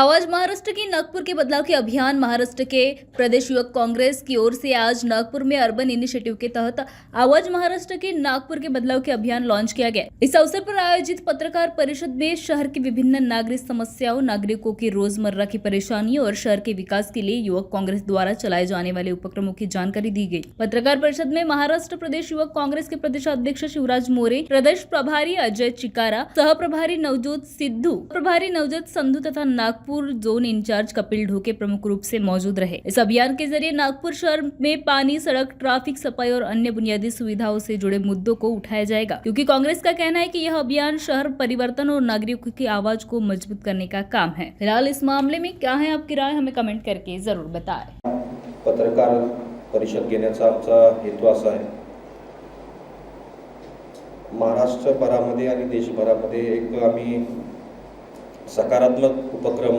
आवाज महाराष्ट्र की नागपुर के बदलाव के अभियान महाराष्ट्र के प्रदेश युवक कांग्रेस की ओर से आज नागपुर में अर्बन इनिशिएटिव के तहत आवाज महाराष्ट्र के नागपुर के बदलाव के अभियान लॉन्च किया गया। इस अवसर पर आयोजित पत्रकार परिषद में शहर की विभिन्न नागरिक समस्याओं, नागरिकों की रोजमर्रा की परेशानियों और शहर के विकास के लिए युवक कांग्रेस द्वारा चलाए जाने वाले उपक्रमों की जानकारी दी गई। पत्रकार परिषद में महाराष्ट्र प्रदेश युवक कांग्रेस के प्रदेश अध्यक्ष शिवराज मोरे, प्रदेश प्रभारी अजय चिकारा, सह प्रभारी नवजोत सिद्धू, प्रभारी नवजोत संधू तथा नागपुर जोन इंचार्ज कपिल ढोके प्रमुख रूप से मौजूद रहे। इस अभियान के जरिए नागपुर शहर में पानी, सड़क, ट्रैफिक, सफाई और अन्य बुनियादी सुविधाओं से जुड़े मुद्दों को उठाया जाएगा, क्योंकि कांग्रेस का कहना है कि यह अभियान शहर परिवर्तन और नागरिकों की आवाज को मजबूत करने का काम है। फिलहाल इस मामले में क्या है आपकी राय, हमें कमेंट करके जरूर बताएं। पत्रकार परिषद घेण्याचा आमचा हेतू असा आहे, महाराष्ट्रभरामध्ये आणि देशभरामध्ये एक आम्ही सकारात्मक उपक्रम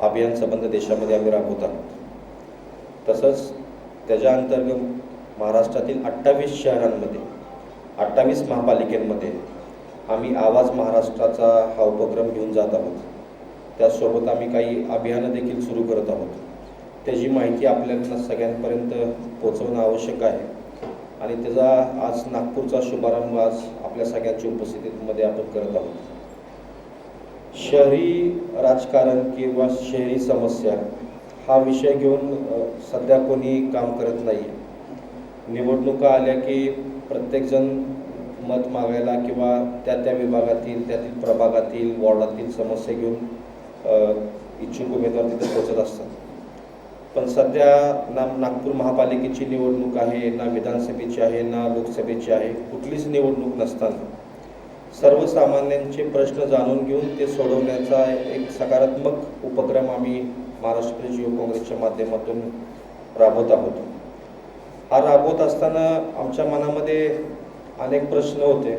अभियान संबंध देशामध्ये आम्ही राबवत आहोत। तसंच त्याच्या अंतर्गत महाराष्ट्रातील 28 शहरांमध्ये 28 महापालिकांमध्ये आम्ही आवाज महाराष्ट्राचा हा उपक्रम घेऊन जात आहोत। त्यासोबत आम्ही काही अभियानं देखील सुरू करत आहोत। त्याची माहिती आपल्याला सगळ्यांपर्यंत पोहोचवणं आवश्यक आहे आणि त्याचा आज नागपूरचा शुभारंभ आज आपल्या सगळ्यांच्या उपस्थितीमध्ये आपण करत आहोत। शहरी राजकारण किंवा शहरी समस्या हा विषय घेऊन सध्या कोणी काम करत नाही। निवडणुका आल्या की प्रत्येकजण मत मागायला किंवा त्या विभागातील, त्यातील प्रभागातील, वॉर्डातील समस्या घेऊन इच्छुक उमेदवार तिथे पोहोचत असतात। पण सध्या ना नागपूर महापालिकेची निवडणूक आहे, ना विधानसभेची आहे, ना लोकसभेची आहे, कुठलीच निवडणूक नसताना सर्वसामान्यांचे प्रश्न जाणून घेऊन ते सोडवण्याचा एक सकारात्मक उपक्रम आम्ही महाराष्ट्र प्रदेश युवक काँग्रेसच्या माध्यमातून राबवत आहोत। हा राबवत असताना आमच्या मनामध्ये अनेक प्रश्न होते।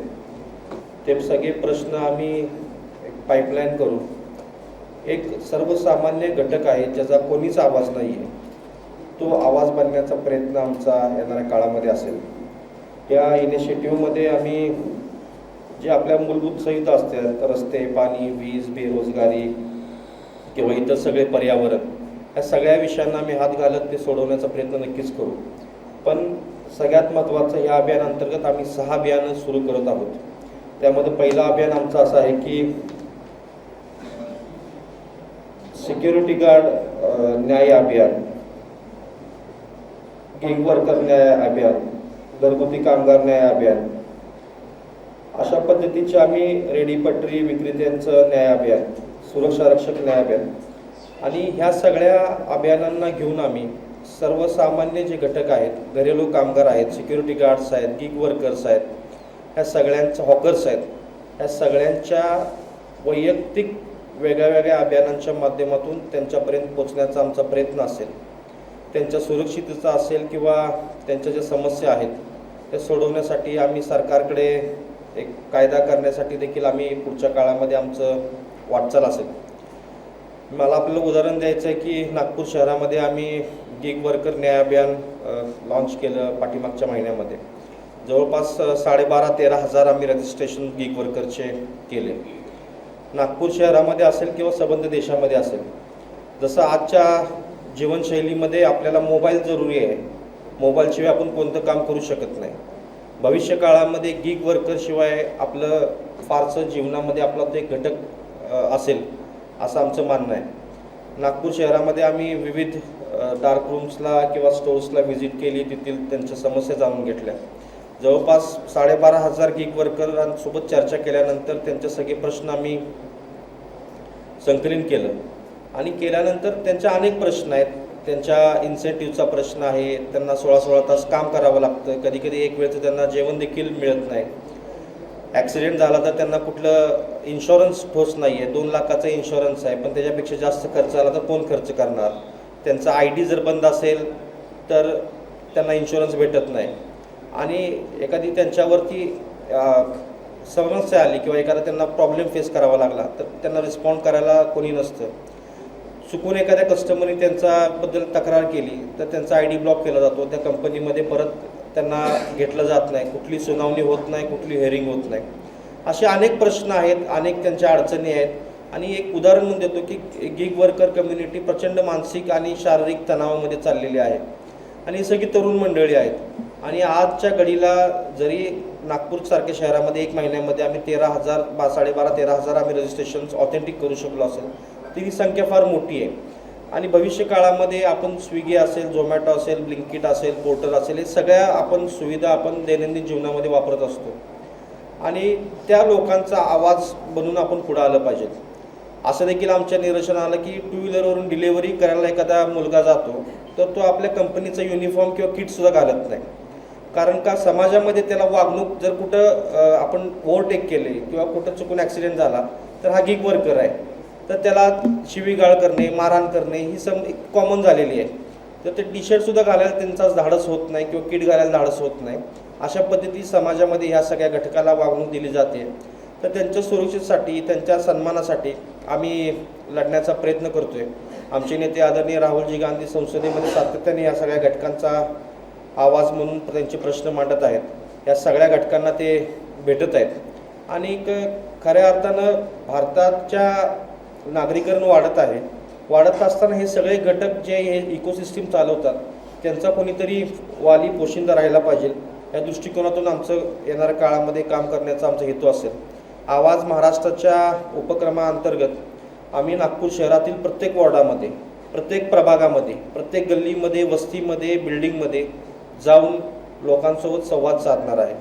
ते सगळे प्रश्न आम्ही एक पाईपलाईन करून एक सर्वसामान्य घटक आहे ज्याचा कोणीच आवाज नाही आहे, तो आवाज बनण्याचा प्रयत्न आमचा येणाऱ्या काळामध्ये असेल। या इनिशिएटिव्हमध्ये आम्ही जे आपल्या मूलभूत सुविधा असतात, रस्ते, पाणी, वीज, बेरोजगारी किंवा इतर सगळे पर्यावरण, या सगळ्या विषयांना आम्ही हात घालत ते सोडवण्याचा प्रयत्न नक्कीच करू। पण सगळ्यात महत्त्वाचं या अभियानांतर्गत आम्ही 6 अभियानं सुरू करत आहोत। त्यामध्ये पहिलं अभियान आमचं असं आहे की सिक्युरिटी गार्ड न्याय अभियान, गिग वर्कर न्याय अभियान, घरगुती कामगार न्याय अभियान, अशा पद्धतीचे आम्ही रेडी पटरी विक्रेत्यांचं न्याय अभियान, सुरक्षा रक्षक न्याय अभियान आणि ह्या सगळ्या अभियानांना घेऊन आम्ही सर्वसामान्य जे घटक आहेत, घरेलू कामगार आहेत, सिक्युरिटी गार्ड्स आहेत, गिग वर्कर्स आहेत, ह्या सगळ्यांच्या हॉकर्स आहेत, ह्या सगळ्यांच्या वैयक्तिक वेगळ्या अभियानांच्या माध्यमातून त्यांच्यापर्यंत पोहोचण्याचा आमचा प्रयत्न असेल। त्यांच्या सुरक्षिततेचा असेल किंवा त्यांच्या ज्या समस्या आहेत त्या सोडवण्यासाठी आम्ही सरकारकडे एक कायदा करण्यासाठी देखील आम्ही पुढच्या काळामध्ये आमचं वाटचाल असेल। मला आपलं उदाहरण द्यायचं आहे की नागपूर शहरामध्ये आम्ही गिग वर्कर न्याय अभियान लॉन्च केलं पाठीमागच्या महिन्यामध्ये। जवळपास 12,500-13 हजार आम्ही रजिस्ट्रेशन गिग वर्करचे केले। नागपूर शहरामध्ये असेल किंवा संबंध देशामध्ये असेल, जसं आजच्या जीवनशैलीमध्ये आपल्याला मोबाईल जरुरी आहे, मोबाईलशिवाय आपण कोणतं काम करू शकत नाही। भविष्य काळामध्ये गिग वर्कर शिवाय आपलं फारसं जीवनामध्ये आपला तो एक घटक असेल असं आमचं म्हणणं आहे। नागपूर शहरामध्ये आम्ही विविध डार्क रूम्सला किंवा स्टोर्सला व्हिजिट केली, तेथील त्यांच्या समस्या जाणून घेतल्या। जवळपास 12,500 गिग वर्करांसोबत चर्चा केल्यानंतर त्यांचे सगळे प्रश्न आम्ही संकलित केलं आणि केल्यानंतर त्यांच्या अनेक प्रश्न आहेत। त्यांच्या इन्सेंटिव्हचा प्रश्न आहे, त्यांना 16 तास काम करावं लागतं, कधी एक वेळचं त्यांना जेवण देखील मिळत नाही, ॲक्सिडेंट झाला तर त्यांना कुठलं इन्शुरन्स ठोस नाही आहे, 2 लाखाचा इन्शुरन्स आहे पण त्याच्यापेक्षा जास्त खर्च आला तर कोण खर्च करणार, त्यांचा ID जर बंद असेल तर त्यांना इन्शुरन्स भेटत नाही आणि एखादी त्यांच्यावरती समस्या आली किंवा एखादा त्यांना प्रॉब्लेम फेस करावा लागला तर त्यांना रिस्पॉन्ड करायला कोणी नसतं। चुकून एखाद्या कस्टमरने त्यांच्याबद्दल तक्रार केली तर त्यांचा ID ब्लॉक केला जातो, त्या कंपनीमध्ये परत त्यांना घेतलं जात नाही, कुठली सुनावणी होत नाही, कुठली हिअरिंग होत नाही। असे अनेक प्रश्न आहेत, अनेक त्यांच्या अडचणी आहेत आणि एक उदाहरण म्हणून देतो की गिग वर्कर कम्युनिटी प्रचंड मानसिक आणि शारीरिक तणावामध्ये चाललेली आहे आणि ही सगळी तरुण मंडळी आहेत आणि आजच्या घडीला जरी नागपूरसारख्या शहरामध्ये 1 महिन्यामध्ये आम्ही 13,000 12,500 आम्ही रजिस्ट्रेशन्स ऑथेंटिक करू शकलो असेल तर ही संख्या फार मोठी आहे आणि भविष्य काळामध्ये आपण स्विगी असेल, झोमॅटो असेल, ब्लिंकिट असेल, पोर्टर असेल, हे सगळ्या आपण सुविधा आपण दैनंदिन जीवनामध्ये वापरत असतो आणि त्या लोकांचा आवाज बनून आपण पुढे आलं पाहिजे. असं देखील आमच्या निदर्शनास आलं की 2 व्हीलरवरून डिलिव्हरी करायला एखादा मुलगा जातो तर तो आपल्या कंपनीचा युनिफॉर्म किंवा किटसुद्धा घालत नाही, कारण का समाजामध्ये त्याला वागणूक जर कुठं आपण ओव्हरटेक केले किंवा कुठं चुकून ॲक्सिडेंट झाला तर हा गिग वर्कर आहे, तर त्याला शिवीगाळ करणे, मारहाण करणे ही कॉमन झालेली आहे. तर ते टी शर्टसुद्धा घालायला त्यांचा धाडस होत नाही किंवा किट घालायला धाडस होत नाही. अशा पद्धती समाजामध्ये ह्या सगळ्या घटकाला वागणूक दिली जाते. तर त्यांच्या सुरक्षेसाठी, त्यांच्या सन्मानासाठी आम्ही लढण्याचा प्रयत्न करतो आहे. आमचे नेते आदरणीय राहुलजी गांधी संसदेमध्ये सातत्याने या सगळ्या घटकांचा आवाज म्हणून त्यांचे प्रश्न मांडत आहेत. या सगळ्या घटकांना ते भेटत आहेत आणि खऱ्या अर्थानं भारताच्या नागरीकरण वाढत असताना हे सगळे घटक जे हे इकोसिस्टीम चालवतात त्यांचा कोणीतरी वाली पोशिंदा राहायला पाहिजे. या दृष्टिकोनातून आमचं येणाऱ्या काळामध्ये काम करण्याचा आमचा हेतू असेल. आवाज महाराष्ट्राच्या उपक्रमाअंतर्गत आम्ही नागपूर शहरातील प्रत्येक वॉर्डामध्ये, प्रत्येक प्रभागामध्ये, प्रत्येक गल्लीमध्ये, वस्तीमध्ये, बिल्डिंगमध्ये जाऊन लोकांसोबत संवाद साधणार आहे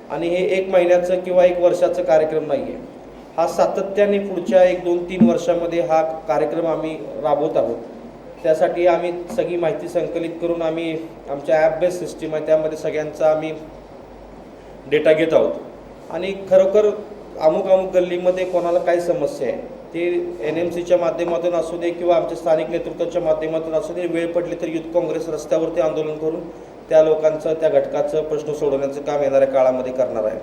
आणि हे 1 महिन्याचं किंवा 1 वर्षाचं कार्यक्रम नाही आहे. हा सातत्याने पुढच्या 1, 2, 3 वर्षामध्ये हा कार्यक्रम आम्ही राबवत आहोत. त्यासाठी आम्ही सगळी माहिती संकलित करून आम्ही आमच्या ॲप बेस्ड सिस्टीम आहे त्यामध्ये सगळ्यांचा आम्ही डेटा घेत आहोत आणि खरोखर अमुक गल्लीमध्ये कोणाला काही समस्या आहे ते NMCच्या माध्यमातून असू दे किंवा आमच्या स्थानिक नेतृत्वाच्या माध्यमातून असू दे, वेळ पडली तर युथ काँग्रेस रस्त्यावरती आंदोलन करून त्या लोकांचं, त्या घटकाचं प्रश्न सोडवण्याचं काम येणाऱ्या काळामध्ये करणार आहे.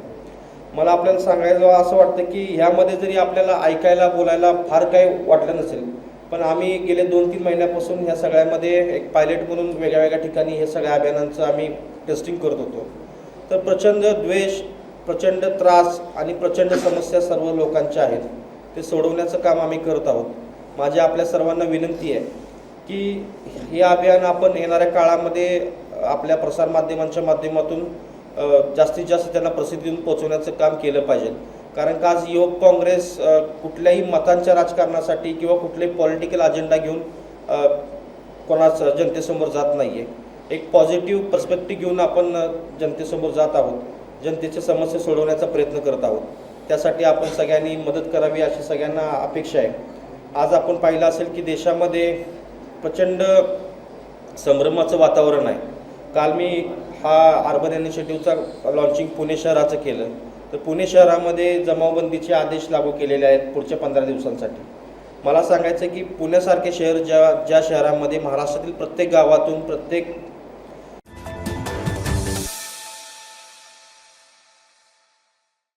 मला आपल्याला सांगायचं असं वाटतं की ह्यामध्ये जरी आपल्याला ऐकायला, बोलायला फार काही वाटलं नसेल, पण आम्ही गेले 2-3 महिन्यापासून ह्या सगळ्यामध्ये एक पायलट म्हणून वेगळ्या ठिकाणी हे सगळ्या अभियानांचं आम्ही टेस्टिंग करत होतो. तर प्रचंड द्वेष, प्रचंड त्रास आणि प्रचंड समस्या सर्व लोकांच्या आहेत, ते सोडवण्याचं काम आम्ही करत आहोत. माझी आपल्या सर्वांना विनंती आहे की हे अभियान आपण येणाऱ्या काळामध्ये आपल्या प्रसारमाध्यमांच्या माध्यमातून जास्तीत जास्त त्यांना प्रसिद्धीतून पोहोचवण्याचं काम केलं पाहिजे. कारण का आज युवक काँग्रेस कुठल्याही मतांच्या राजकारणासाठी किंवा कुठलेही पॉलिटिकल अजेंडा घेऊन कोणाचं जनतेसमोर जात नाही आहे. एक पॉझिटिव्ह पर्स्पेक्टिव्ह घेऊन आपण जनतेसमोर जात आहोत, जनतेच्या समस्या सोडवण्याचा प्रयत्न करत आहोत. त्यासाठी आपण सगळ्यांनी मदत करावी अशी सगळ्यांना अपेक्षा आहे. आज आपण पाहिलं असेल की देशामध्ये प्रचंड संभ्रमाचं वातावरण आहे. काल मी हा अर्बन इनिशिएटिव्हचा लॉन्चिंग पुणे शहराचं केलं, तर पुणे शहरामध्ये जमावबंदीचे आदेश लागू केलेले आहेत पुढच्या 15 दिवसांसाठी. मला सांगायचं की पुण्यासारखे शहर ज्या शहरामध्ये महाराष्ट्रातील प्रत्येक गावातून, प्रत्येक